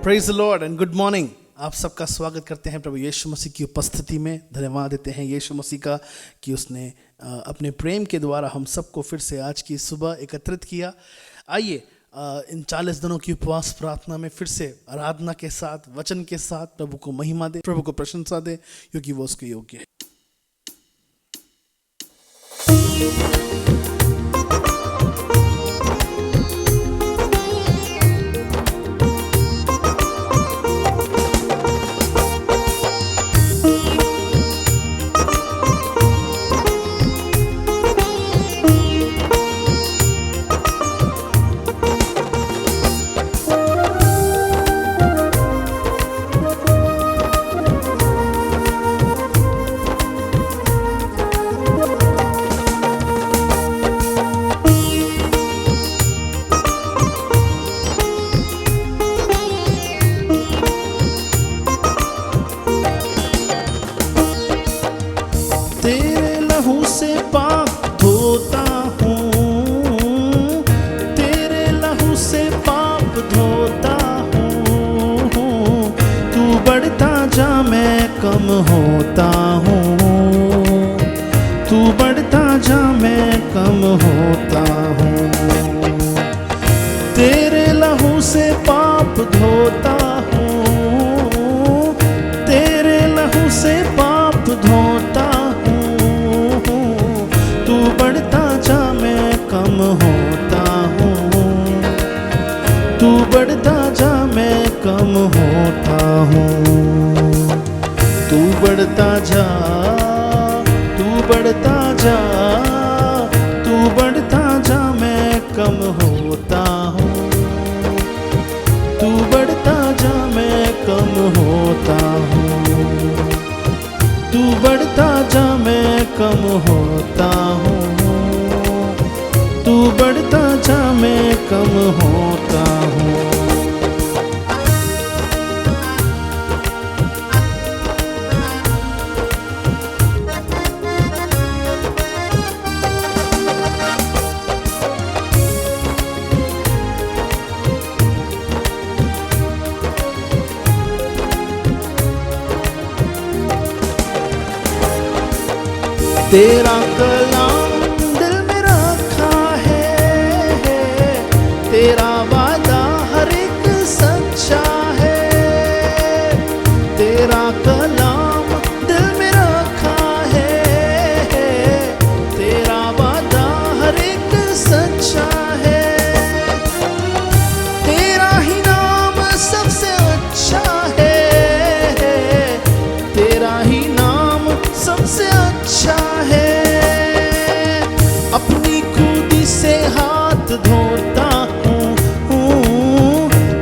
Praise the Lord and good morning. आप सबका स्वागत करते हैं प्रभु यीशु मसीह की उपस्थिति में। धन्यवाद देते हैं यीशु मसीह का कि उसने अपने प्रेम के द्वारा हम सबको फिर से आज की सुबह एकत्रित किया। आइए इन 40 दिनों की उपवास प्रार्थना में फिर से आराधना के साथ, वचन के साथ प्रभु को महिमा दे, प्रभु को प्रशंसा दे, क्योंकि वो उसके योग्य है। तेरे लहू से पाप धोता हूँ, तेरे लहू से पाप धोता हूँ। तू बढ़ता जा मैं कम होता हूँ, तू बढ़ता जा मैं कम होता हूँ। तेरे लहू से पाप धोता हूँ, तेरे लहू से पाप धोता कम होता हूँ, तू बढ़ता जा मैं कम होता हूँ। तू बढ़ता जा, तू बढ़ता जा, तू बढ़ता जा मैं कम होता हूँ, तू बढ़ता जा मैं कम होता हूँ, तू बढ़ता जा मैं कम होता हूँ, तू बढ़ता जा मैं कम होता हूँ। तेरा कलाम दिल में रखा है, तेरा वादा हर एक सच्चा है। तेरा कलाम दिल में रखा है, तेरा वादा हर एक सच्चा है। तेरा ही नाम सबसे अच्छा है, तेरा ही नाम सबसे अच्छा है। अपनी खुदी से हाथ धोता हूँ,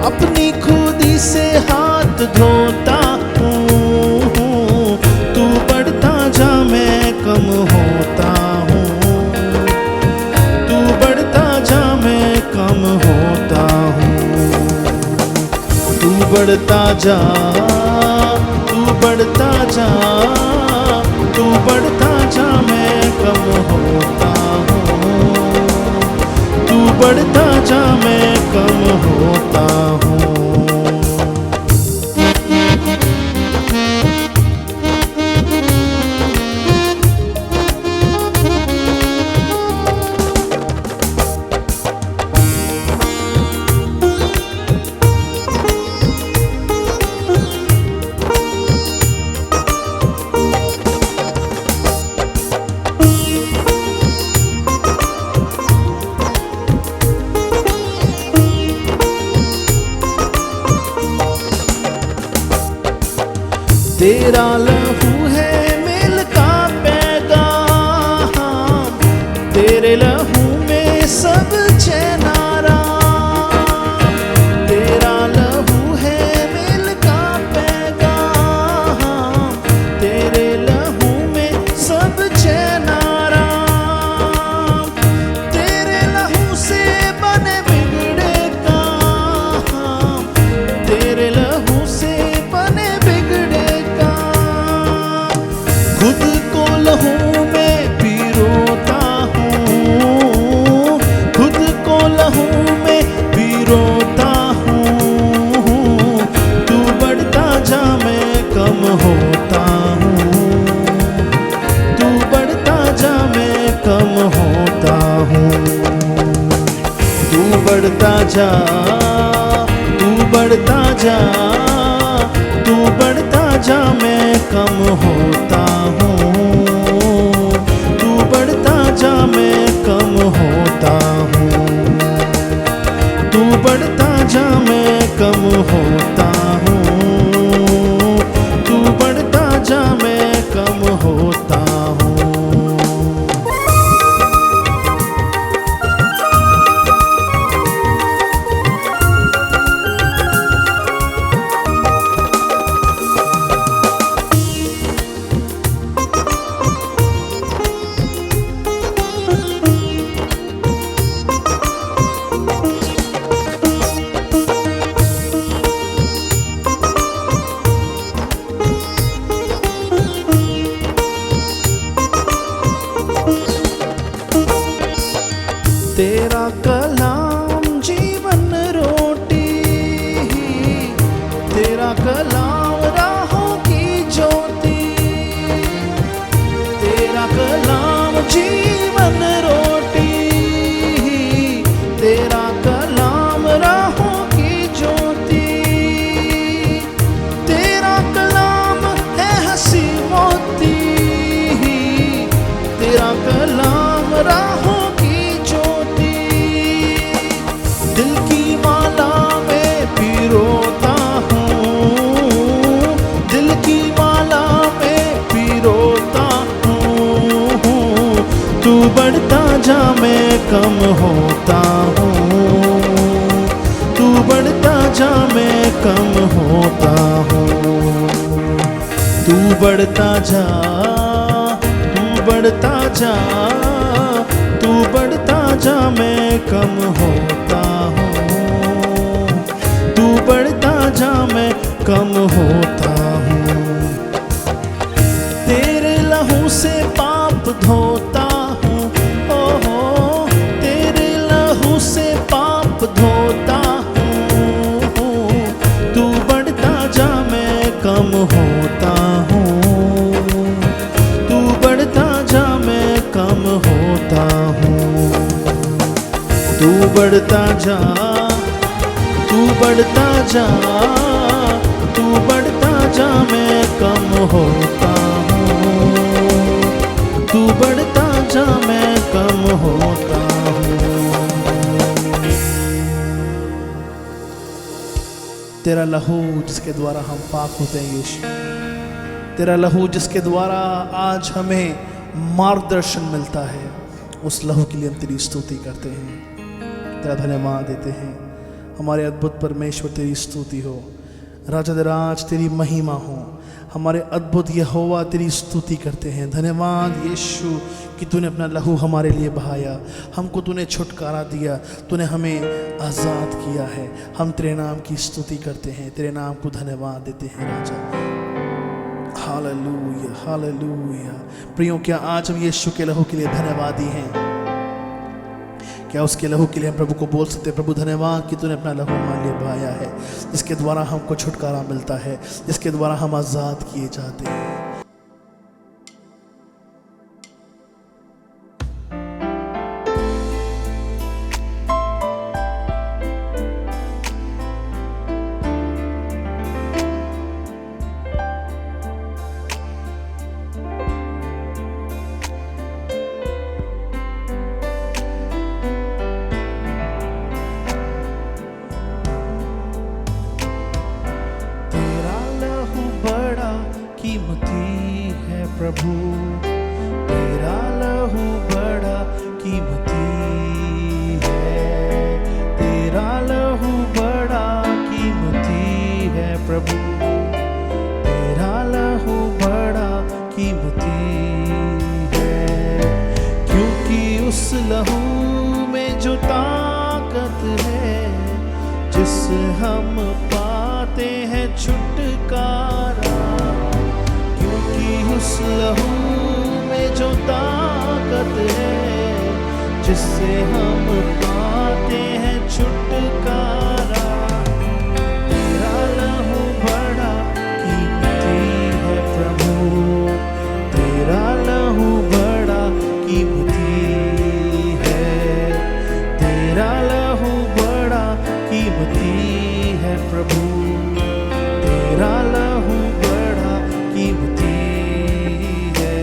अपनी खुदी से हाथ धोता हूँ। तू बढ़ता जा मैं कम होता हूँ, तू बढ़ता जा मैं कम होता हूँ। तू बढ़ता जा, तू बढ़ता जा, तू बढ़ता जा मैं कम होता हूँ, तू बढ़ता जा मैं कम होता हूँ। तेरा लहू है मेल का पैगाम, तेरे लहू में सब चैन आराम। तेरा लहू है मेल का पैगाम, तेरे लहू में सब चैन आराम। तेरे लहू से बने बिगड़े काम, तेरे लहू से बने बिगड़े काम। जा, तू बढ़ता जा, तू बढ़ता जा, मैं कम होता हूँ। तू बढ़ता जा, मैं कम होता हूँ। तू बढ़ता जा, मैं कम होता हूँ। तू बढ़ता जा, मैं कम होता हूँ। तेरा कलाम जीवन रोटी, तेरा कलाम राहों की ज्योति, तेरा कलाम जीवन रोटी, तेरा कलाम राहों की ज्योति, तेरा कलाम है हंसी मोती, तेरा कलाम राहों रोता हूँ, दिल की माला में पिरोता हूँ। तू बढ़ता जा, मैं कम होता हूँ। तू बढ़ता जा, मैं कम होता हूँ। तू बढ़ता जा, तू बढ़ता जा, तू बढ़ता जा, मैं कम होता हूँ। तू बढ़ता जा, मैं कम होता हूँ। तेरे लहू से पाप धोता हूँ, ओहो, तेरे लहू से पाप धोता हूँ। तू बढ़ता जा, मैं कम होता हूँ। तू बढ़ता जा, मैं कम होता हूँ। तू बढ़ता जा, तू बढ़ता जा, तू बढ़ता जा, मैं कम होता हूँ। तू बढ़ता जा, मैं कम होता हूँ। तेरा लहू जिसके द्वारा हम पाक होते हैं यीशु, तेरा लहू जिसके द्वारा आज हमें मार्गदर्शन मिलता है, उस लहू के लिए हम तेरी स्तुति करते हैं, तेरा धन्यवाद देते हैं। हमारे अद्भुत परमेश्वर तेरी स्तुति हो, राजाधिराज तेरी महिमा हो। हमारे अद्भुत यहोवा तेरी स्तुति करते हैं। धन्यवाद यीशु कि तूने अपना लहू हमारे लिए बहाया, हमको तूने छुटकारा दिया, तूने हमें आज़ाद किया है। हम तेरे नाम की स्तुति करते हैं, तेरे नाम को धन्यवाद देते हैं राजा। Hallelujah, hallelujah. प्रियो, क्या आज हम यीशु के लहू के लिए धन्यवादी हैं? क्या उसके लहू के लिए हम प्रभु को बोल सकते हैं, प्रभु धन्यवाद कि तूने अपना लहू हमारे लिए बहाया है, जिसके द्वारा हमको छुटकारा मिलता है, जिसके द्वारा हम आज़ाद किए जाते हैं। प्रभु तेरा लहू बड़ा कीमती है, तेरा लहू बड़ा कीमती है प्रभु, तेरा लहू बड़ा कीमती है। क्योंकि उस लहू में जो ताकत है, जिससे हम पाते हैं छुटकारा, उस लहू में जो ताकत है, जिससे हम पाते हैं छुटकारा, तेरा लहू बड़ा कीमती है प्रभु, तेरा लहू बड़ा कीमती है, तेरा लहू बड़ा कीमती है प्रभु, तेरा लहू बड़ा कीमती है।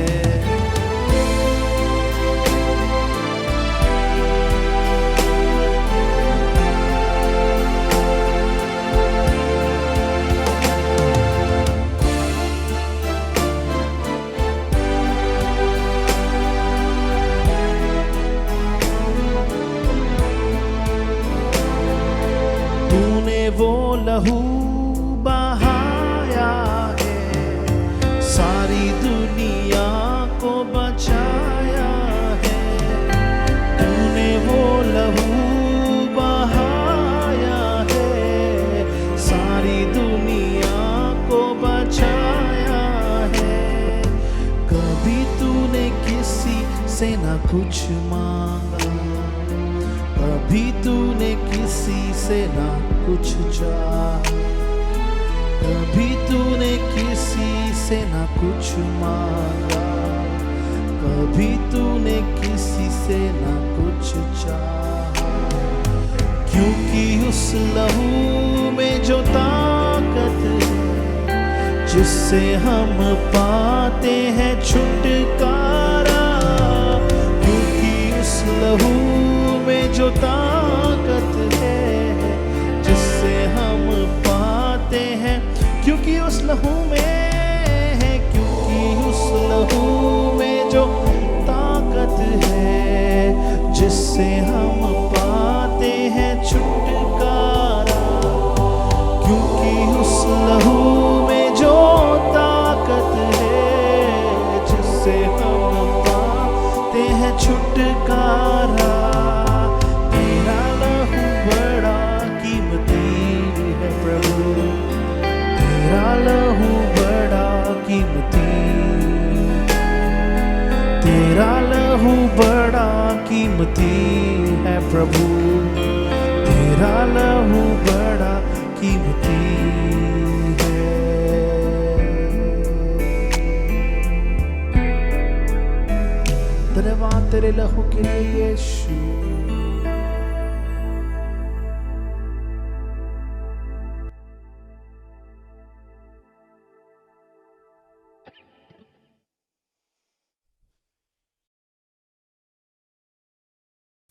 तूने वो लहू बहाया है, सारी दुनिया को बचाया है। तूने वो लहू बहाया है, सारी दुनिया को बचाया है। कभी तूने किसी से ना कुछ मांगा, कभी तूने किसी से ना कुछ चाहा, कभी तूने किसी से ना कुछ मांगा, कभी तूने किसी से ना कुछ चाहा। क्योंकि उस लहू में जो ताकत है, जिससे हम पाते हैं छुटकारा, क्योंकि उस लहू में जो ताकत है, जिससे हम पाते हैं, क्योंकि उस लहू में है, क्योंकि उस लहू में जो ताकत है, जिससे हम पाते हैं छुटकारा, क्योंकि उस लहू में जो ताकत है, जिससे हम पाते हैं छुटकारा। तेरा लहू बड़ा कीमती है प्रभु, तेरा लहू बड़ा कीमती, तेरा लहू बड़ा कीमती है प्रभु, तेरा लहू बड़ा कीमती है। धन्यवाद तेरे लहू के लिए यीशु।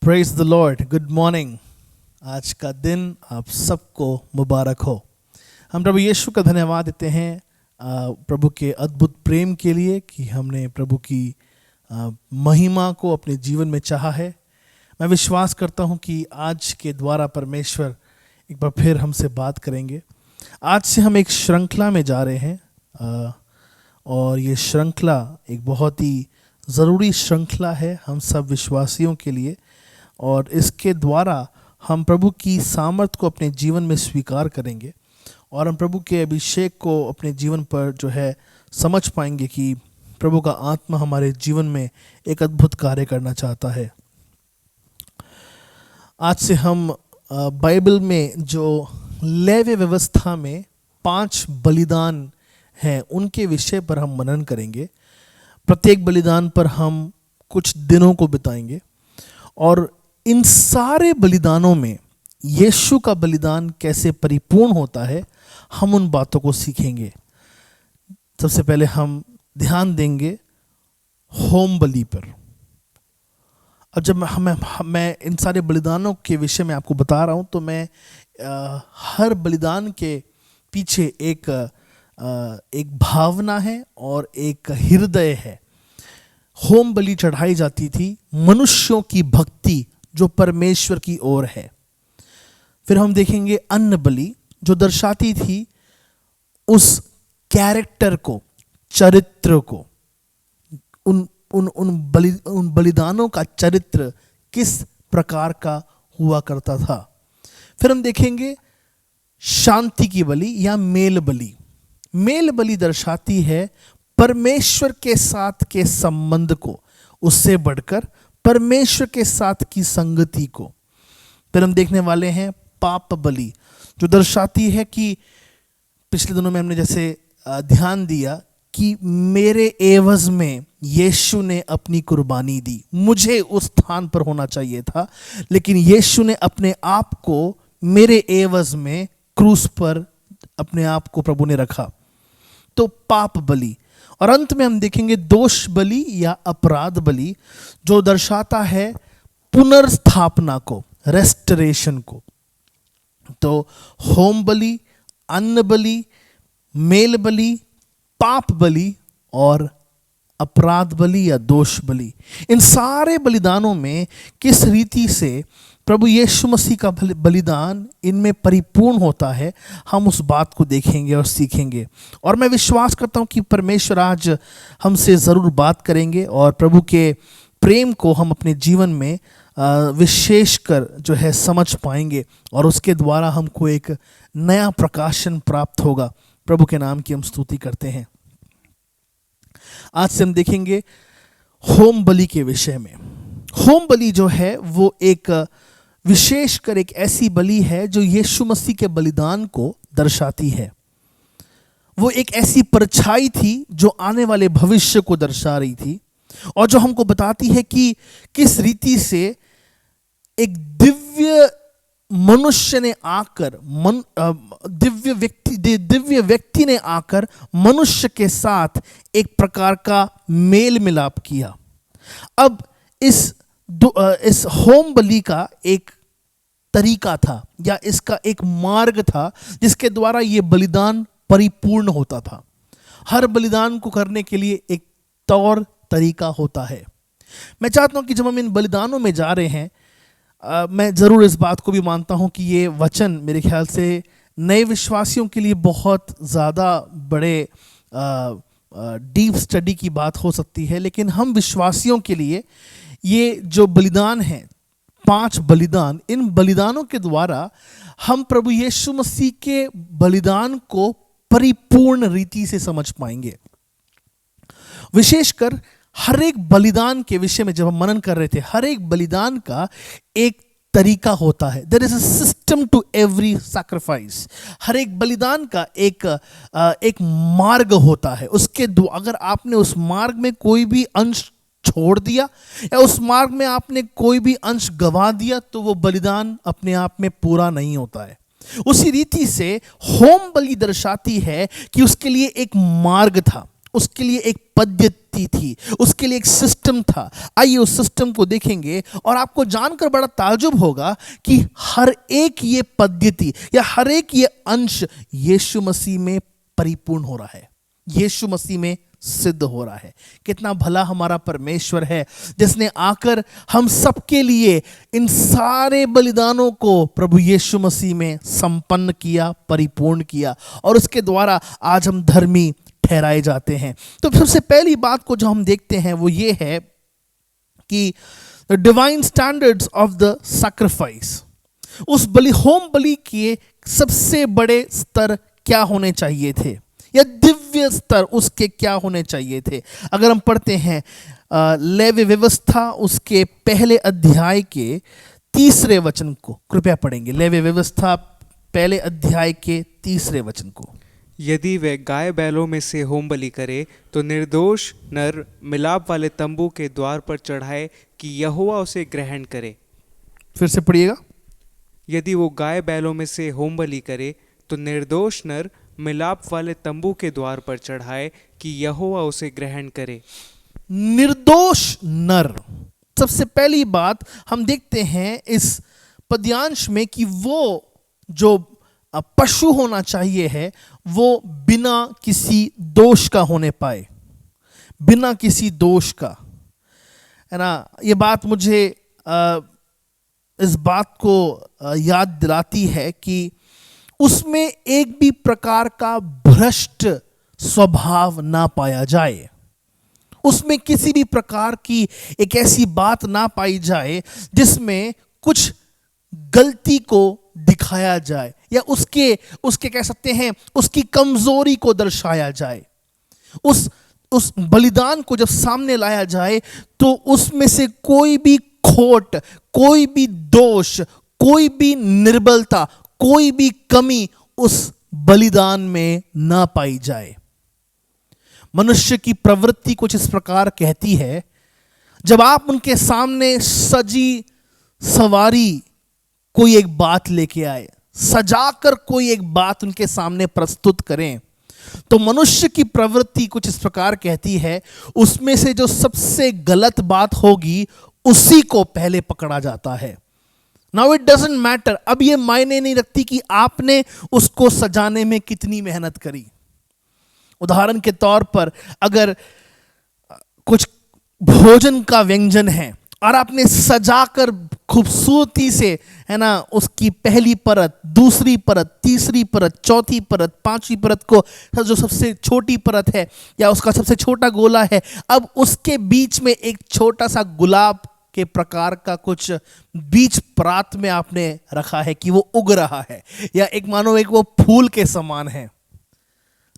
Praise the Lord. Good morning. आज का दिन आप सबको मुबारक हो। हम प्रभु यीशु का धन्यवाद देते हैं प्रभु के अद्भुत प्रेम के लिए कि हमने प्रभु की महिमा को अपने जीवन में चाहा है। मैं विश्वास करता हूं कि आज के द्वारा परमेश्वर एक बार फिर हमसे बात करेंगे। आज से हम एक श्रृंखला में जा रहे हैं और ये श्रृंखला एक बहुत ही ज़रूरी श्रृंखला है हम सब विश्वासियों के लिए, और इसके द्वारा हम प्रभु की सामर्थ को अपने जीवन में स्वीकार करेंगे और हम प्रभु के अभिषेक को अपने जीवन पर जो है समझ पाएंगे कि प्रभु का आत्मा हमारे जीवन में एक अद्भुत कार्य करना चाहता है। आज से हम बाइबल में जो लेव्य व्यवस्था में 5 बलिदान हैं उनके विषय पर हम मनन करेंगे। प्रत्येक बलिदान पर हम कुछ दिनों को बिताएंगे और इन सारे बलिदानों में यीशु का बलिदान कैसे परिपूर्ण होता है हम उन बातों को सीखेंगे। सबसे पहले हम ध्यान देंगे होम बलि पर। अब जब मैं इन सारे बलिदानों के विषय में आपको बता रहा हूं तो मैं हर बलिदान के पीछे एक भावना है और एक हृदय है। होम बलि चढ़ाई जाती थी मनुष्यों की भक्ति जो परमेश्वर की ओर है। फिर हम देखेंगे अन्न बलि जो दर्शाती थी उस कैरेक्टर को, चरित्र को, उन बलिदानों का चरित्र किस प्रकार का हुआ करता था। फिर हम देखेंगे शांति की बलि या मेल बलि। मेल बलि दर्शाती है परमेश्वर के साथ के संबंध को, उससे बढ़कर परमेश्वर के साथ की संगति को। फिर हम देखने वाले हैं पाप बलि जो दर्शाती है कि पिछले दिनों में हमने जैसे ध्यान दिया कि मेरे एवज में यीशु ने अपनी कुर्बानी दी। मुझे उस स्थान पर होना चाहिए था लेकिन यीशु ने अपने आप को मेरे एवज में क्रूस पर अपने आप को प्रभु ने रखा। तो पाप बलि, और अंत में हम देखेंगे दोष बलि या अपराध बलि, जो दर्शाता है पुनर्स्थापना को, रेस्टोरेशन को। तो होम बलि, अन्न बलि, मेल बलि, पाप बलि और अपराध बलि या दोष बलि, इन सारे बलिदानों में किस रीति से प्रभु यीशु मसीह का बलिदान इनमें परिपूर्ण होता है, हम उस बात को देखेंगे और सीखेंगे। और मैं विश्वास करता हूं कि परमेश्वर आज हमसे ज़रूर बात करेंगे और प्रभु के प्रेम को हम अपने जीवन में विशेषकर जो है समझ पाएंगे, और उसके द्वारा हमको एक नया प्रकाशन प्राप्त होगा। प्रभु के नाम की हम स्तुति करते हैं। आज से हम देखेंगे होम बलि के विषय में। होम बलि जो है वो एक विशेषकर एक ऐसी बलि है जो यीशु मसीह के बलिदान को दर्शाती है। वो एक ऐसी परछाई थी जो आने वाले भविष्य को दर्शा रही थी, और जो हमको बताती है कि किस रीति से एक दिव्य मनुष्य ने आकर दिव्य व्यक्ति ने आकर मनुष्य के साथ एक प्रकार का मेल मिलाप किया। अब इस होम बलि का एक तरीका था या इसका एक मार्ग था जिसके द्वारा ये बलिदान परिपूर्ण होता था। हर बलिदान को करने के लिए एक तौर तरीका होता है। मैं चाहता हूं कि जब हम इन बलिदानों में जा रहे हैं, मैं ज़रूर इस बात को भी मानता हूं कि ये वचन मेरे ख्याल से नए विश्वासियों के लिए बहुत ज़्यादा बड़े डीप स्टडी की बात हो सकती है, लेकिन हम विश्वासियों के लिए ये जो बलिदान हैं, 5 बलिदान, इन बलिदानों के द्वारा हम प्रभु यीशु मसीह के बलिदान को परिपूर्ण रीति से समझ पाएंगे। विशेषकर हर एक बलिदान के विषय में जब हम मनन कर रहे थे, हर एक बलिदान का एक तरीका होता है। There is a system to every sacrifice. हर एक बलिदान का एक मार्ग होता है। उसके अगर आपने उस मार्ग में कोई भी अंश छोड़ दिया या उस मार्ग में आपने कोई भी अंश गंवा दिया तो वो बलिदान अपने आप में पूरा नहीं होता है। उसी रीति से होम बलि दर्शाती है कि उसके लिए एक मार्ग था, उसके लिए एक पद्धति थी, उसके लिए एक सिस्टम था। आइए उस सिस्टम को देखेंगे और आपको जानकर बड़ा ताज्जुब होगा कि हर एक ये पद्धति या हर एक ये अंश यीशु मसीह में परिपूर्ण हो रहा है, यीशु मसीह में सिद्ध हो रहा है। कितना भला हमारा परमेश्वर है जिसने आकर हम सबके लिए इन सारे बलिदानों को प्रभु यीशु मसीह में संपन्न किया, परिपूर्ण किया, और उसके द्वारा आज हम धर्मी ठहराए जाते हैं। तो सबसे पहली बात को जो हम देखते हैं वो ये है कि divine standards of the sacrifice, उस होम बलि के सबसे बड़े स्तर क्या होने चाहिए थे या दिव्य स्तर उसके क्या होने चाहिए थे। अगर हम पढ़ते हैं लेवी व्यवस्था उसके पहले अध्याय के 3 वचन को, कृपया पढ़ेंगे। लेवी व्यवस्था पहले अध्याय के 3 वचन को। यदि वह गाय बैलों में से होम बलि करे तो निर्दोष नर मिलाप वाले तंबू के द्वार पर चढ़ाए कि यहोवा उसे ग्रहण करे। फिर से पढ़िएगा। यदि वो गाय बैलों में से होम बलि करे तो निर्दोष नर मिलाप वाले तंबू के द्वार पर चढ़ाए कि यहोवा उसे ग्रहण करे। निर्दोष नर, सबसे पहली बात हम देखते हैं इस पद्यांश में कि वो जो पशु होना चाहिए है वो बिना किसी दोष का होने पाए, बिना किसी दोष का, है ना। ये बात मुझे इस बात को याद दिलाती है कि उसमें एक भी प्रकार का भ्रष्ट स्वभाव ना पाया जाए, उसमें किसी भी प्रकार की एक ऐसी बात ना पाई जाए जिसमें कुछ गलती को दिखाया जाए या उसके कह सकते हैं उसकी कमजोरी को दर्शाया जाए। उस बलिदान को जब सामने लाया जाए तो उसमें से कोई भी खोट, कोई भी दोष, कोई भी निर्बलता, कोई भी कमी उस बलिदान में ना पाई जाए। मनुष्य की प्रवृत्ति कुछ इस प्रकार कहती है, जब आप उनके सामने सजी सवारी कोई एक बात लेके आए, सजाकर कोई एक बात उनके सामने प्रस्तुत करें, तो मनुष्य की प्रवृत्ति कुछ इस प्रकार कहती है, उसमें से जो सबसे गलत बात होगी उसी को पहले पकड़ा जाता है। नाउ इट डजंट मैटर, अब ये मायने नहीं रखती कि आपने उसको सजाने में कितनी मेहनत करी। उदाहरण के तौर पर अगर कुछ भोजन का व्यंजन है और आपने सजाकर खूबसूरती से, है ना, उसकी पहली परत, दूसरी परत, तीसरी परत, चौथी परत, पांचवी परत को, जो सबसे छोटी परत है या उसका सबसे छोटा गोला है, अब उसके बीच में एक छोटा सा गुलाब के प्रकार का कुछ बीज परात में आपने रखा है कि वो उग रहा है, या एक मानो एक वो फूल के समान है।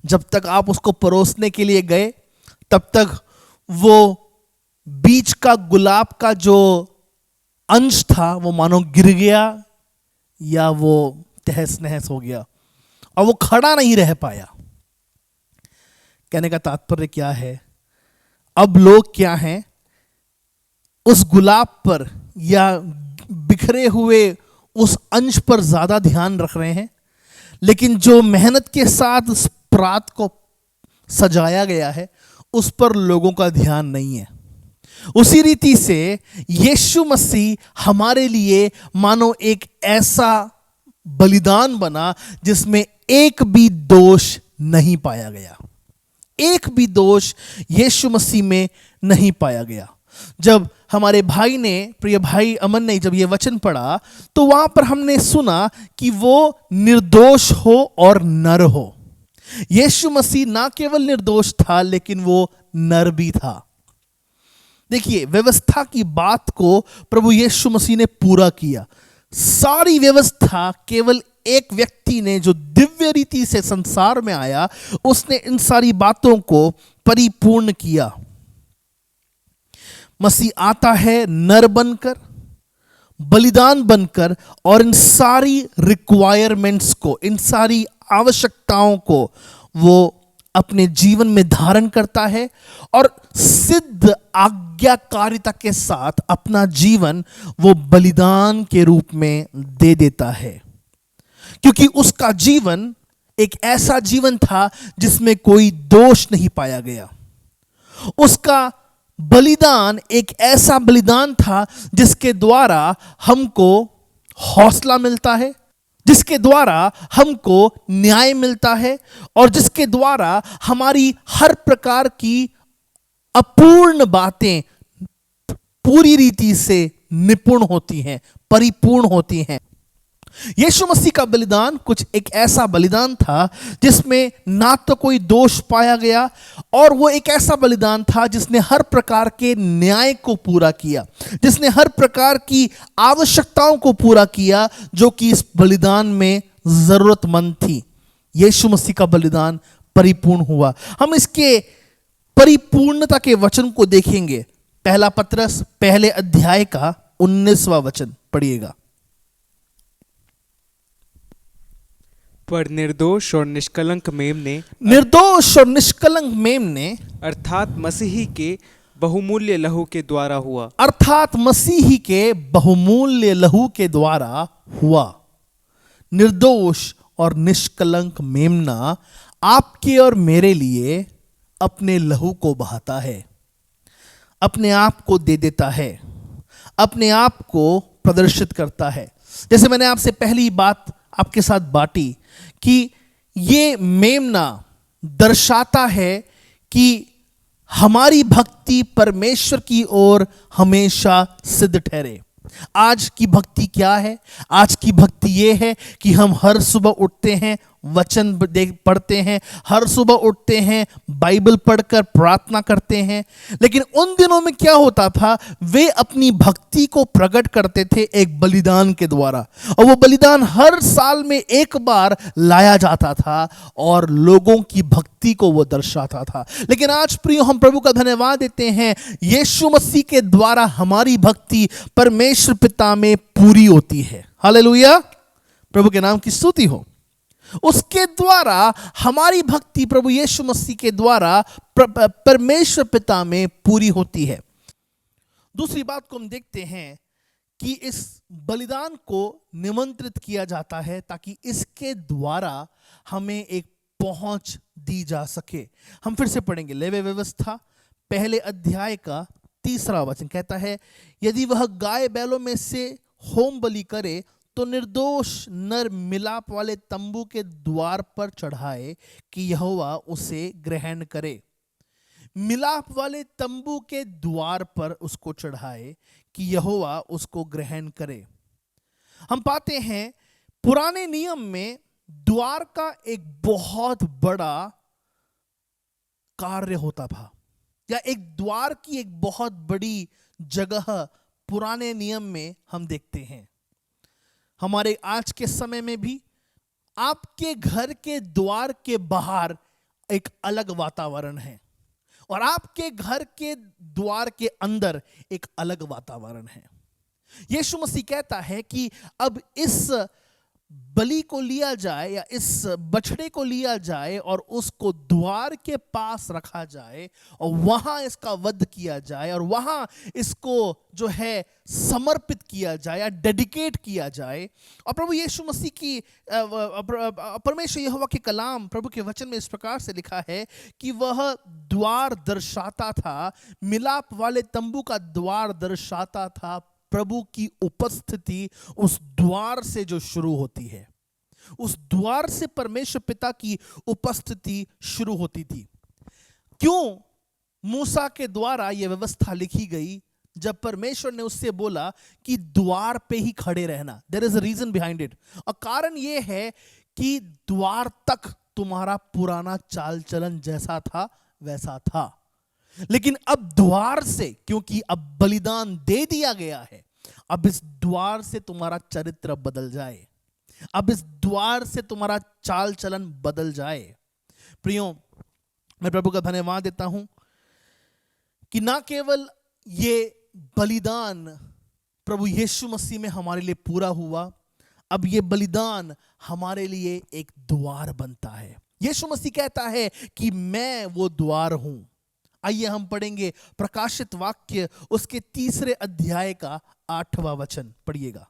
जब तक आप उसको परोसने के लिए गए तब तक वो बीच का गुलाब का जो अंश था वो मानो गिर गया या वो तहस नहस हो गया और वो खड़ा नहीं रह पाया। कहने का तात्पर्य क्या है, अब लोग क्या हैं, उस गुलाब पर या बिखरे हुए उस अंश पर ज्यादा ध्यान रख रहे हैं, लेकिन जो मेहनत के साथ उस परात को सजाया गया है उस पर लोगों का ध्यान नहीं है। उसी रीति से यीशु मसीह हमारे लिए मानो एक ऐसा बलिदान बना जिसमें एक भी दोष नहीं पाया गया, एक भी दोष यीशु मसीह में नहीं पाया गया। जब हमारे भाई ने, प्रिय भाई अमन ने जब ये वचन पढ़ा तो वहां पर हमने सुना कि वो निर्दोष हो और नर हो। यीशु मसीह ना केवल निर्दोष था लेकिन वो नर भी था। देखिए, व्यवस्था की बात को प्रभु यीशु मसीह ने पूरा किया। सारी व्यवस्था केवल एक व्यक्ति ने, जो दिव्य रीति से संसार में आया, उसने इन सारी बातों को परिपूर्ण किया। मसीह आता है नर बनकर, बलिदान बनकर, और इन सारी रिक्वायरमेंट्स को, इन सारी आवश्यकताओं को वो अपने जीवन में धारण करता है और सिद्ध आज्ञाकारिता के साथ अपना जीवन वो बलिदान के रूप में दे देता है, क्योंकि उसका जीवन एक ऐसा जीवन था जिसमें कोई दोष नहीं पाया गया। उसका बलिदान एक ऐसा बलिदान था जिसके द्वारा हमको हौसला मिलता है, जिसके द्वारा हमको न्याय मिलता है और जिसके द्वारा हमारी हर प्रकार की अपूर्ण बातें पूरी रीति से निपुण होती हैं, परिपूर्ण होती हैं। यीशु मसीह का बलिदान कुछ एक ऐसा बलिदान था जिसमें ना तो कोई दोष पाया गया, और वो एक ऐसा बलिदान था जिसने हर प्रकार के न्याय को पूरा किया, जिसने हर प्रकार की आवश्यकताओं को पूरा किया जो कि इस बलिदान में जरूरतमंद थी। यीशु मसीह का बलिदान परिपूर्ण हुआ। हम इसके परिपूर्णता के वचन को देखेंगे। पहला पत्रस पहले अध्याय का 19वां वचन पढ़िएगा। पर निर्दोष और निष्कलंक मेम ने अर्थात मसीही के बहुमूल्य लहू के द्वारा हुआ, अर्थात मसीही के बहुमूल्य लहू के द्वारा हुआ। निर्दोष और निष्कलंक मेमना आपके और मेरे लिए अपने लहू को बहाता है, अपने आप को दे देता है, अपने आप को प्रदर्शित करता है। जैसे मैंने आपसे पहली बात आपके साथ बांटी कि ये मेमना दर्शाता है कि हमारी भक्ति परमेश्वर की ओर हमेशा सिद्ध ठहरे। आज की भक्ति क्या है? आज की भक्ति ये है कि हम हर सुबह उठते हैं, वचन पढ़ते हैं, हर सुबह उठते हैं, बाइबल पढ़कर प्रार्थना करते हैं। लेकिन उन दिनों में क्या होता था, वे अपनी भक्ति को प्रकट करते थे एक बलिदान के द्वारा, और वो बलिदान हर साल में एक बार लाया जाता था और लोगों की भक्ति को वो दर्शाता था। लेकिन आज प्रियो, हम प्रभु का धन्यवाद देते हैं, यीशु मसीह के द्वारा हमारी भक्ति परमेश्वर पिता में पूरी होती है। हालेलुया, प्रभु के नाम की स्तुति हो। उसके द्वारा हमारी भक्ति प्रभु यीशु मसीह के द्वारा परमेश्वर पिता में पूरी होती है। दूसरी बात को हम देखते हैं कि इस बलिदान को निमंत्रित किया जाता है ताकि इसके द्वारा हमें एक पहुंच दी जा सके। हम फिर से पढ़ेंगे। लेवी व्यवस्था पहले अध्याय का 3 वचन कहता है, यदि वह गाय बैलों में से होम बलि करे तो निर्दोष नर मिलाप वाले तंबू के द्वार पर चढ़ाए कि यहोवा उसे ग्रहण करे। मिलाप वाले तंबू के द्वार पर उसको चढ़ाए कि यहोवा उसको ग्रहण करे। हम पाते हैं पुराने नियम में द्वार का एक बहुत बड़ा कार्य होता था, या एक द्वार की एक बहुत बड़ी जगह पुराने नियम में हम देखते हैं। हमारे आज के समय में भी आपके घर के द्वार के बाहर एक अलग वातावरण है और आपके घर के द्वार के अंदर एक अलग वातावरण है। यीशु मसीह कहता है कि अब इस बलि को लिया जाए या इस बछड़े को लिया जाए और उसको द्वार के पास रखा जाए और वहां इसका वध किया जाए और वहां इसको जो है समर्पित किया जाए या डेडिकेट किया जाए। और प्रभु यीशु मसीह की परमेश्वर यहोवा के कलाम प्रभु के वचन में इस प्रकार से लिखा है कि वह द्वार दर्शाता था, मिलाप वाले तंबू का द्वार दर्शाता था प्रभु की उपस्थिति उस द्वार से जो शुरू होती है, उस द्वार से परमेश्वर पिता की उपस्थिति शुरू होती थी। क्यों मूसा के द्वारा यह व्यवस्था लिखी गई? जब परमेश्वर ने उससे बोला कि द्वार पे ही खड़े रहना, there is a reason behind it. और कारण यह है कि द्वार तक तुम्हारा पुराना चाल चलन जैसा था वैसा था, लेकिन अब द्वार से, क्योंकि अब बलिदान दे दिया गया है, अब इस द्वार से तुम्हारा चरित्र बदल जाए, अब इस द्वार से तुम्हारा चाल चलन बदल जाए। प्रियो, मैं प्रभु का धन्यवाद देता हूं कि ना केवल ये बलिदान प्रभु यीशु मसीह में हमारे लिए पूरा हुआ, अब ये बलिदान हमारे लिए एक द्वार बनता है। यीशु मसीह कहता है कि मैं वो द्वार हूं। आइए हम पढ़ेंगे प्रकाशित वाक्य उसके 3 अध्याय का 8वां वचन पढ़िएगा।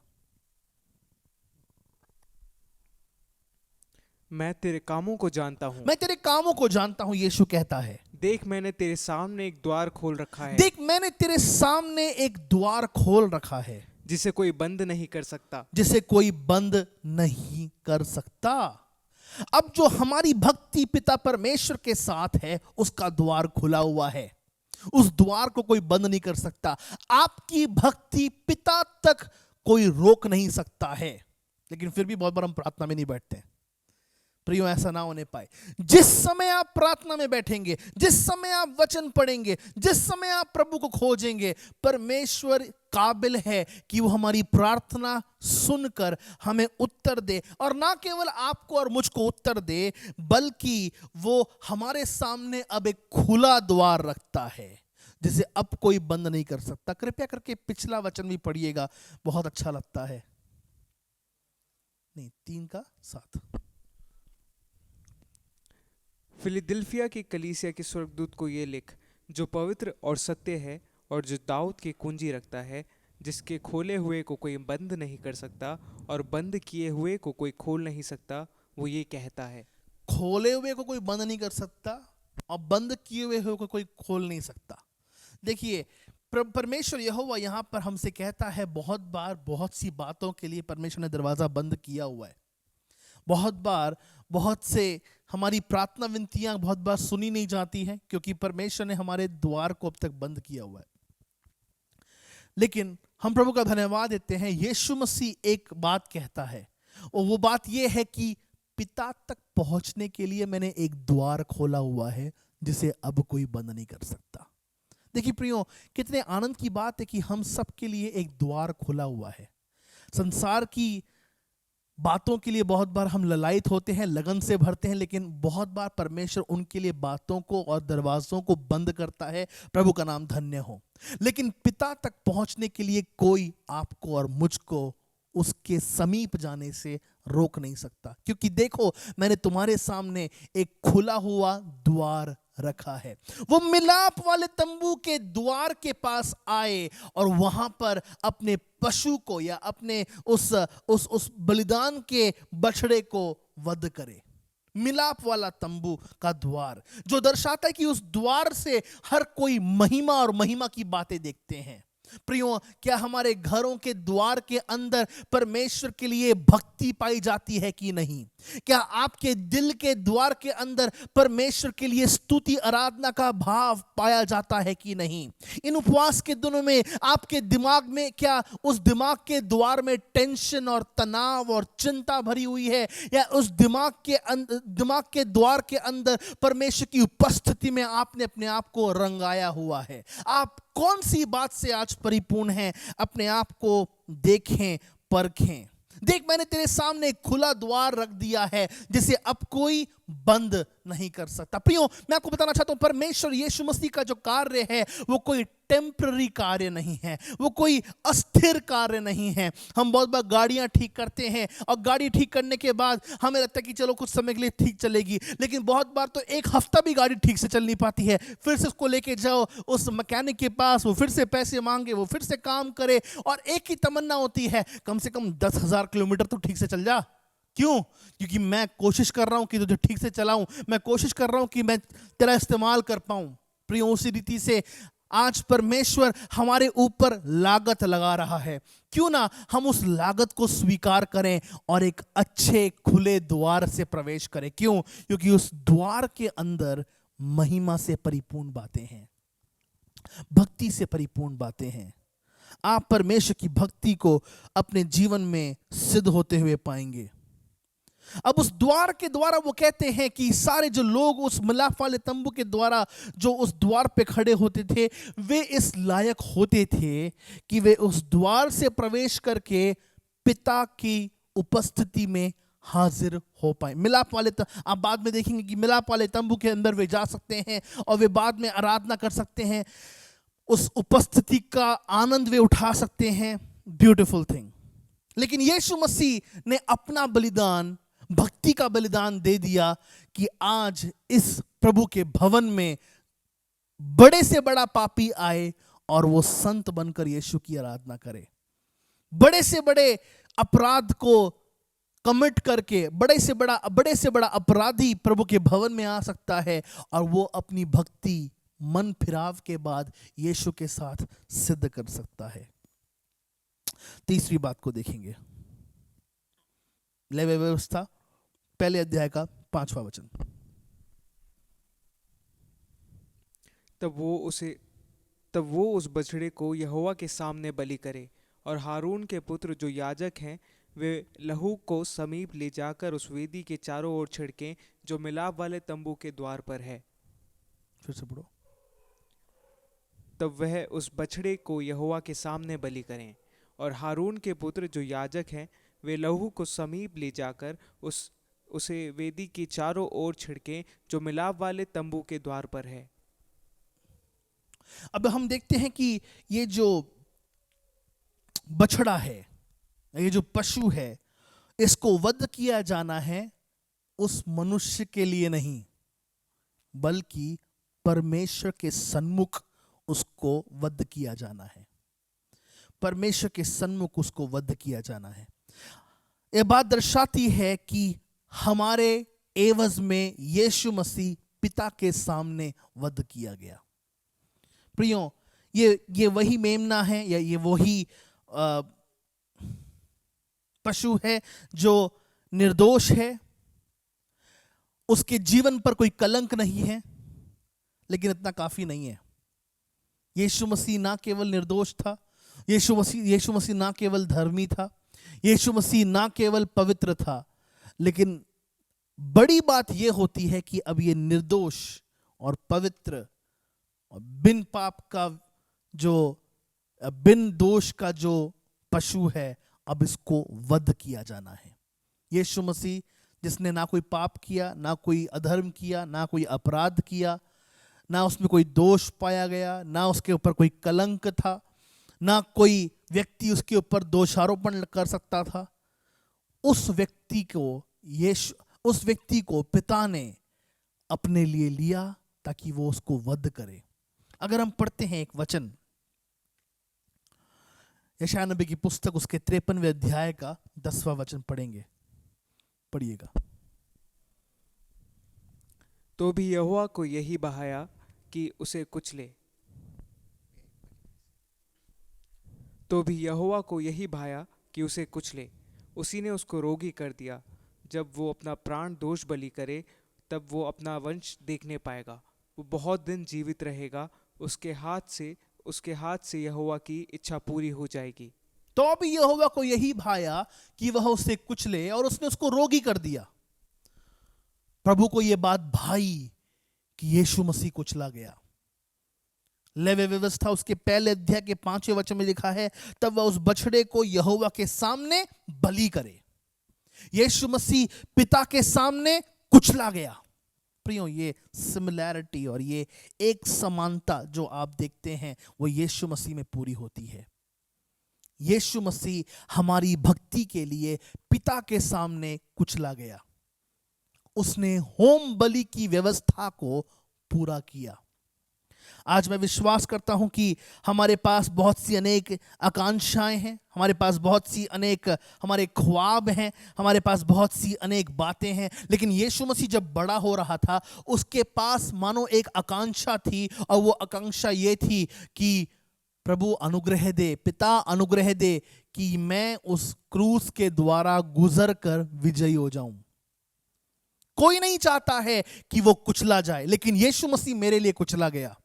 मैं तेरे कामों को जानता हूँ, मैं तेरे कामों को जानता हूं, यीशु कहता है। देख मैंने तेरे सामने एक द्वार खोल रखा है, देख मैंने तेरे सामने एक द्वार खोल रखा है जिसे कोई बंद नहीं कर सकता, जिसे कोई बंद नहीं कर सकता। अब जो हमारी भक्ति पिता परमेश्वर के साथ है उसका द्वार खुला हुआ है, उस द्वार को कोई बंद नहीं कर सकता। आपकी भक्ति पिता तक कोई रोक नहीं सकता है। लेकिन फिर भी बहुत बार हम प्रार्थना में नहीं बैठते। प्रियो, ऐसा ना होने पाए। जिस समय आप प्रार्थना में बैठेंगे, जिस समय आप वचन पढ़ेंगे, जिस समय आप प्रभु को खोजेंगे, परमेश्वर काबिल है कि वो हमारी प्रार्थना सुनकर हमें उत्तर दे, और ना केवल आपको और मुझको उत्तर दे, बल्कि वो हमारे सामने अब एक खुला द्वार रखता है जिसे अब कोई बंद नहीं कर सकता। कृपया करके पिछला वचन भी पढ़िएगा, बहुत अच्छा लगता है। नहीं, 3:7। फिलिदिल्फिया की कलीसिया के स्वर्गदूत को ये लिख, जो पवित्र और सत्य है और जो दाऊद की कुंजी रखता है, जिसके खोले हुए को कोई बंद नहीं कर सकता और बंद किए हुए को कोई खोल नहीं सकता, वो ये कहता है। खोले हुए को कोई बंद नहीं कर सकता और बंद किए हुए को कोई खोल नहीं सकता। देखिए, परमेश्वर यहोवा यहाँ पर हमसे कहता है, बहुत बार बहुत सी बातों के लिए परमेश्वर ने दरवाजा बंद किया हुआ है। बहुत बार बहुत से हमारी प्रार्थना विनतियां बहुत बार सुनी नहीं जाती हैं क्योंकि परमेश्वर ने हमारे द्वार को अब तक बंद किया हुआ है। लेकिन हम प्रभु का धन्यवाद देते हैं, यीशु मसीह एक बात कहता है, और वो बात यह है कि पिता तक पहुंचने के लिए मैंने एक द्वार खोला हुआ है जिसे अब कोई बंद नहीं कर सकता। देखिए प्रियो, कितने आनंद की बात है कि हम सबके लिए एक द्वार खुला हुआ है। संसार की बातों के लिए बहुत बार हम ललायित होते हैं, लगन से भरते हैं, लेकिन बहुत बार परमेश्वर उनके लिए बातों को और दरवाजों को बंद करता है। प्रभु का नाम धन्य हो। लेकिन पिता तक पहुंचने के लिए कोई आपको और मुझको उसके समीप जाने से रोक नहीं सकता, क्योंकि देखो, मैंने तुम्हारे सामने एक खुला हुआ द्वार रखा है। वो मिलाप वाले तंबू के द्वार के पास आए और वहां पर अपने पशु को या अपने उस बलिदान के बछड़े को वध करे। मिलाप वाला तंबू का द्वार जो दर्शाता है कि उस द्वार से हर कोई महिमा और महिमा की बातें देखते हैं। प्रियो, क्या हमारे घरों के द्वार के अंदर परमेश्वर के लिए भक्ति पाई जाती है कि नहीं? क्या आपके दिल के द्वार के अंदर परमेश्वर के लिए स्तुति आराधना का भाव पाया जाता है कि नहीं? इन उपवास के दिनों में आपके दिमाग में क्या उस दिमाग के द्वार में टेंशन और तनाव और चिंता भरी हुई है, या उस दिमाग के द्वार के अंदर परमेश्वर की उपस्थिति में आपने अपने आप को रंगाया हुआ है? आप कौन सी बात से आज परिपूर्ण हैं? अपने आप को देखें, परखें। देख, मैंने तेरे सामने खुला द्वार रख दिया है जिसे अब कोई बंद नहीं कर सकता। प्रियो, मैं आपको बताना चाहता हूं, परमेश्वर यीशु मसीह का जो कार्य है वो कोई टेम्पररी कार्य नहीं है, वो कोई अस्थिर कार्य नहीं है। हम बहुत बार गाड़ियां ठीक करते हैं और गाड़ी ठीक करने के बाद हमें लगता है कि चलो कुछ समय के लिए ठीक चलेगी, लेकिन बहुत बार तो एक हफ्ता भी गाड़ी ठीक से चल नहीं पाती है। फिर से उसको लेके जाओ उस मैकेनिक के पास, वो फिर से पैसे मांगे, वो फिर से काम करे, और एक ही तमन्ना होती है, कम से कम 10,000 किलोमीटर तो ठीक से चल जा। क्यों? क्योंकि मैं कोशिश कर रहा हूं कि तुझे ठीक से चलाऊं, मैं कोशिश कर रहा हूं कि मैं तेरा इस्तेमाल कर पाऊं। प्रियो, उसी रीति से आज परमेश्वर हमारे ऊपर लागत लगा रहा है। क्यों ना हम उस लागत को स्वीकार करें और एक अच्छे खुले द्वार से प्रवेश करें। क्यों? क्योंकि उस द्वार के अंदर महिमा से परिपूर्ण बातें हैं, भक्ति से परिपूर्ण बातें हैं। आप परमेश्वर की भक्ति को अपने जीवन में सिद्ध होते हुए पाएंगे। अब उस द्वार के द्वारा वो कहते हैं कि सारे जो लोग उस मिलाप वाले तंबू के द्वारा जो उस द्वार पे खड़े होते थे, वे इस लायक होते थे कि वे उस द्वार से प्रवेश करके पिता की उपस्थिति में हाजिर हो पाए। मिलाप वाले आप बाद में देखेंगे कि मिलाप वाले तंबू के अंदर वे जा सकते हैं और वे बाद में आराधना कर सकते हैं, उस उपस्थिति का आनंद वे उठा सकते हैं। Beautiful thing. लेकिन यीशु मसीह ने अपना बलिदान, भक्ति का बलिदान दे दिया कि आज इस प्रभु के भवन में बड़े से बड़ा पापी आए और वो संत बनकर यीशु की आराधना करे। बड़े से बड़े अपराध को कमिट करके बड़े से बड़ा अपराधी प्रभु के भवन में आ सकता है और वो अपनी भक्ति मन फिराव के बाद यीशु के साथ सिद्ध कर सकता है। तीसरी बात को देखेंगे, लेवी व्यवस्था पहले अध्याय का 5वां वचन। तब वो उस बछड़े को यहोवा के सामने बलि करे और हारून के पुत्र जो याजक हैं वे लहू को समीप ले जाकर उस वेदी के चारों ओर छिड़कें जो मिलाप वाले तंबू के द्वार पर है। फिर से पढ़ो। तब वह उस बछड़े को यहोवा के सामने बलि करें और हारून के पुत्र जो याजक हैं वे लहू को समीप ले जाकर उसे वेदी के चारों ओर छिड़कें जो मिलाप वाले तंबू के द्वार पर है। अब हम देखते हैं कि ये जो बछड़ा है, ये जो पशु है, इसको वध किया जाना है उस मनुष्य के लिए नहीं, बल्कि परमेश्वर के सन्मुख उसको वध किया जाना है। परमेश्वर के सन्मुख उसको वध किया जाना है। यह बात दर्शाती है कि हमारे एवज में यीशु मसीह पिता के सामने वध किया गया। प्रियो, ये वही मेमना है या ये वही पशु है जो निर्दोष है, उसके जीवन पर कोई कलंक नहीं है। लेकिन इतना काफी नहीं है। यीशु मसीह ना केवल निर्दोष था, यीशु मसीह ना केवल धर्मी था, यीशु मसीह ना केवल पवित्र था, लेकिन बड़ी बात यह होती है कि अब ये निर्दोष और पवित्र और बिन पाप का जो बिन दोष का जो पशु है, अब इसको वध किया जाना है। यीशु मसीह जिसने ना कोई पाप किया, ना कोई अधर्म किया, ना कोई अपराध किया, ना उसमें कोई दोष पाया गया, ना उसके ऊपर कोई कलंक था, ना कोई व्यक्ति उसके ऊपर दोषारोपण कर सकता था, उस व्यक्ति को पिता ने अपने लिए लिया ताकि वो उसको वध करे। अगर हम पढ़ते हैं एक वचन, यशायाह नबी की पुस्तक उसके 53वें अध्याय का 10वां वचन पढ़ेंगे, पढ़िएगा। तो भी यहोवा को यही बहाया कि उसे कुचले। तो भी यहोवा को यही भाया कि उसे कुचले। उसी ने उसको रोगी कर दिया। जब वो अपना प्राण दोष बलि करे, तब वो अपना वंश देखने पाएगा। वो बहुत दिन जीवित रहेगा। उसके हाथ से यहोवा की इच्छा पूरी हो जाएगी। तो भी यहोवा को यही भाया कि वह उसे कुचले, और उसने उसको रोगी कर दिया। प्रभु को यह बात भाई कि यीशु मसीह कुचला गया। लेवी व्यवस्था उसके पहले अध्याय के 5वें वचन में लिखा है, तब वह उस बछड़े को यहोवा के सामने बलि करे। यीशु मसीह पिता के सामने कुचला गया। प्रियो, ये सिमिलैरिटी और ये एक समानता जो आप देखते हैं वो यीशु मसीह में पूरी होती है। यीशु मसीह हमारी भक्ति के लिए पिता के सामने कुचला गया। उसने होम बलि की व्यवस्था को पूरा किया। आज मैं विश्वास करता हूं कि हमारे पास बहुत सी अनेक आकांक्षाएं हैं, हमारे पास बहुत सी अनेक हमारे ख्वाब हैं, हमारे पास बहुत सी अनेक बातें हैं, लेकिन यीशु मसीह जब बड़ा हो रहा था उसके पास मानो एक आकांक्षा थी, और वो आकांक्षा ये थी कि प्रभु अनुग्रह दे, पिता अनुग्रह दे कि मैं उस क्रूस के द्वारा गुजर कर विजयी हो जाऊं। कोई नहीं चाहता है कि वो कुचला जाए, लेकिन यीशु मसीह मेरे लिए कुचला गया।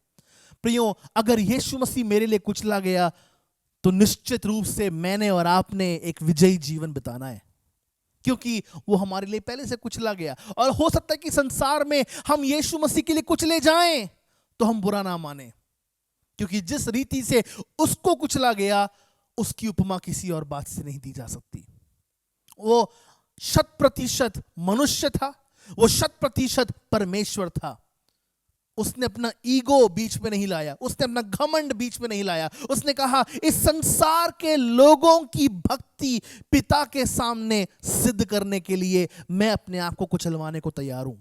प्रियो, अगर यीशु मसीह मेरे लिए कुचला गया तो निश्चित रूप से मैंने और आपने एक विजयी जीवन बिताना है, क्योंकि वो हमारे लिए पहले से कुचला गया। और हो सकता है कि संसार में हम यीशु मसीह के लिए कुचले जाएं तो हम बुरा ना माने, क्योंकि जिस रीति से उसको कुचला गया उसकी उपमा किसी और बात से नहीं दी जा सकती। वो 100% मनुष्य था, वो 100% परमेश्वर था। उसने अपना ईगो बीच में नहीं लाया, उसने अपना घमंड बीच में नहीं लाया। उसने कहा, इस संसार के लोगों की भक्ति पिता के सामने सिद्ध करने के लिए मैं अपने आप को कुचलवाने को तैयार हूं।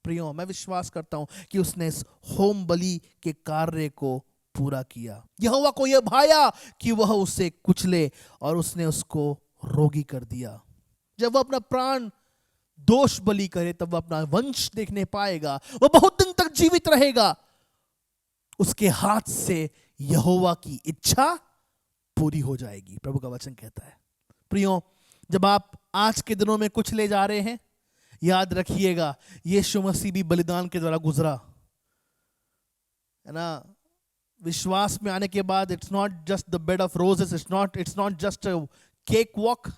प्रियो, मैं विश्वास करता हूं कि उसने इस होम बलि के कार्य को पूरा किया। यहोवा को यह भाया कि वह उसे कुचले, और उसने उसको रोगी कर दिया। जब वह अपना प्राण दोष बलि करे तब वह अपना वंश देखने पाएगा, वह बहुत दिन तक जीवित रहेगा। उसके हाथ से यहोवा की इच्छा पूरी हो जाएगी, प्रभु का वचन कहता है। प्रियो, जब आप आज के दिनों में कुछ ले जा रहे हैं, याद रखिएगा यीशु मसीह भी बलिदान के द्वारा गुजरा है ना। विश्वास में आने के बाद it's not just the bed of roses, it's not just a cake walk.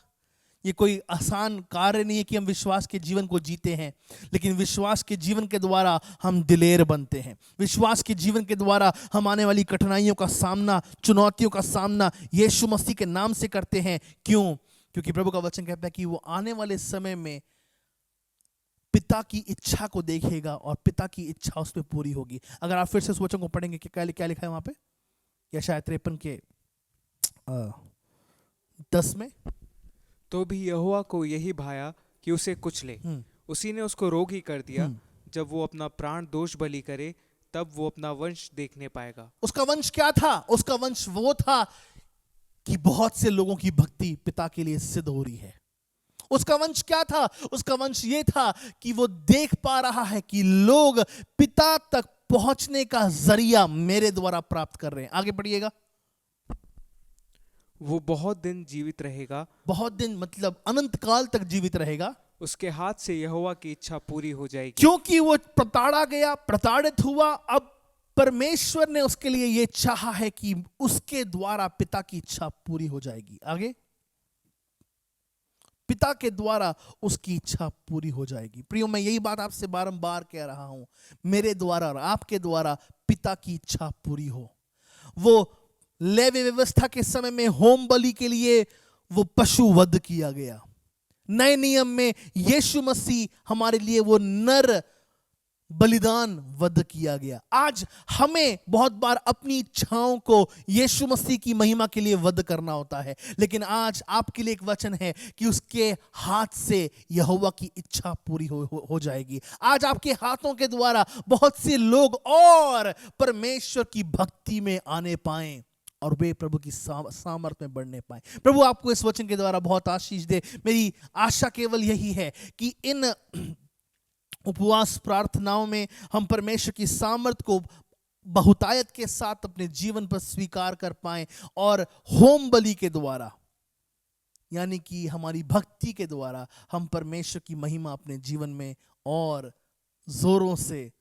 ये कोई आसान कार्य नहीं है कि हम विश्वास के जीवन को जीते हैं, लेकिन विश्वास के जीवन के द्वारा हम दिलेर बनते हैं। विश्वास के जीवन के द्वारा हम आने वाली कठिनाइयों का सामना, चुनौतियों का सामना यीशु मसीह के नाम से करते हैं। क्यों? क्योंकि प्रभु का वचन कहता है कि वो आने वाले समय में पिता की इच्छा को देखेगा और पिता की इच्छा उस पर पूरी होगी। अगर आप फिर से उस वचन को पढ़ेंगे कि क्या लिखा है वहां पे, यशायाह 53 के 10 में, तो भी यहोवा को यही भाया कि उसे कुचले। उसी ने उसको रोगी कर दिया। जब वो अपना प्राण दोष बलि करे, तब वो अपना वंश देखने पाएगा। उसका वंश क्या था? उसका वंश वो था कि बहुत से लोगों की भक्ति पिता के लिए सिद्ध हो रही है। उसका वंश क्या था? उसका वंश ये था कि वो देख पा रहा है कि लोग पिता तक पहुंचने का जरिया मेरे द्वारा प्राप्त कर रहे हैं। आगे पढ़िएगा। वो बहुत दिन जीवित रहेगा। बहुत दिन मतलब अनंत काल तक जीवित रहेगा। उसके हाथ से यहोवा की इच्छा पूरी हो जाएगी। क्योंकि वो प्रताड़ा गया, प्रताड़ित हुआ। अब परमेश्वर ने उसके लिए ये चाहा है कि उसके द्वारा पिता की इच्छा पूरी हो जाएगी। आगे, पिता के द्वारा उसकी इच्छा पूरी हो जाएगी। प्रियो, मैं यही बात आपसे बारंबार कह रहा हूं, मेरे द्वारा और आपके द्वारा पिता की इच्छा पूरी हो। वो लेवी व्यवस्था के समय में होम बलि के लिए वो पशु वध किया गया। नए नियम में यीशु मसीह हमारे लिए वो नर बलिदान वध किया गया। आज हमें बहुत बार अपनी इच्छाओं को यीशु मसीह की महिमा के लिए वध करना होता है, लेकिन आज आपके लिए एक वचन है कि उसके हाथ से यहोवा की इच्छा पूरी हो जाएगी। आज आपके हाथों के द्वारा बहुत से लोग और परमेश्वर की भक्ति में आने पाएं और वे प्रभु की सामर्थ में बढ़ने पाए। प्रभु आपको इस वचन के द्वारा बहुत आशीष दे। मेरी आशा केवल यही है कि इन उपवास प्रार्थनाओं में हम परमेश्वर की सामर्थ को बहुतायत के साथ अपने जीवन पर स्वीकार कर पाएं और होम बलि के द्वारा, यानी कि हमारी भक्ति के द्वारा, हम परमेश्वर की महिमा अपने जीवन में और जोरों से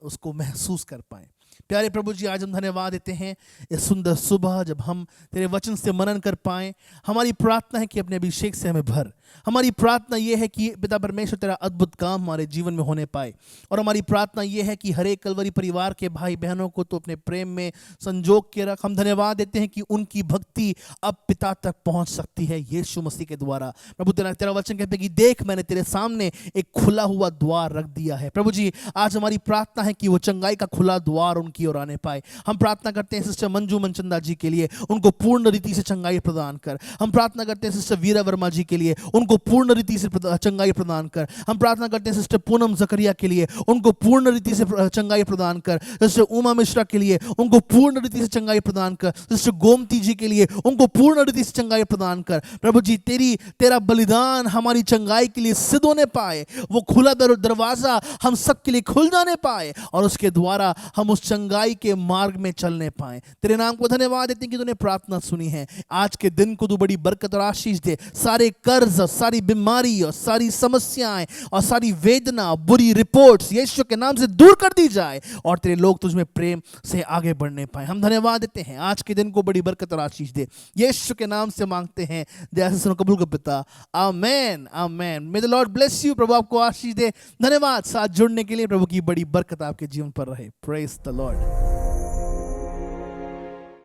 उसको महसूस कर पाएं। प्यारे प्रभु जी, आज हम धन्यवाद देते हैं इस सुंदर सुबह जब हम तेरे वचन से मनन कर पाएं। हमारी प्रार्थना है कि अपने अभिषेक से हमें भर। हमारी प्रार्थना यह है कि पिता परमेश्वर तेरा अद्भुत काम हमारे जीवन में होने पाए, और हमारी प्रार्थना यह है कि हर एक कलवरी परिवार के भाई बहनों को तो अपने प्रेम में संजोग के रख। हम धन्यवाद देते हैं कि उनकी भक्ति अब पिता तक पहुंच सकती है यीशु मसीह के द्वारा। प्रभु तेरा वचन कहते हैं कि देख, मैंने तेरे सामने एक खुला हुआ द्वार रख दिया है। प्रभु जी, आज हमारी प्रार्थना है कि वो चंगाई का खुला द्वार उनकी ओर आने पाए। हम प्रार्थना करते हैं सिस्टर मंजू मनचंदा जी के लिए, उनको पूर्ण रीति से चंगाई प्रदान कर। हम प्रार्थना करते हैं सिस्टर वीरा वर्मा जी के लिए, उनको पूर्ण रीति से चंगाई प्रदान कर। हम प्रार्थना करते हैं सिस्टर पूनम जकरिया के लिए, उनको पूर्ण रीति से चंगाई प्रदान कर। सिस्टर उमा मिश्रा के लिए, उनको पूर्ण रीति से चंगाई प्रदान कर। सिस्टर गोमती जी के लिए, उनको पूर्ण रीति से चंगाई प्रदान कर। प्रभु जी, तेरा बलिदान हमारी चंगाई के लिए सिद्ध होने पाए, वो खुला दरवाजा हम सबके लिए खुल जाने पाए, और उसके द्वारा हम उस चंगाई के मार्ग में चलने पाए। तेरे नाम को धन्यवाद देते हैं कि तूने प्रार्थना सुनी है। आज के दिन को तू बड़ी बरकत और आशीष दे। सारे कर्ज, सारी बीमारी और सारी समस्याएं और सारी वेदना, बुरी रिपोर्ट्स यीशु के नाम से दूर कर दी जाए, और तेरे लोग तुझमें प्रेम से आगे बढ़ने पाए। हम धन्यवाद देते हैं। आज के दिन को बड़ी बरकत और आशीष दे। यीशु के नाम से मांगते हैं, दया से सुनो, कबूल कर पिता। Amen, amen. May the Lord bless you. प्रभु आपको आशीष दे। धन्यवाद साथ जुड़ने के लिए। प्रभु की बड़ी बरकत आपके जीवन पर रहे। Praise the Lord.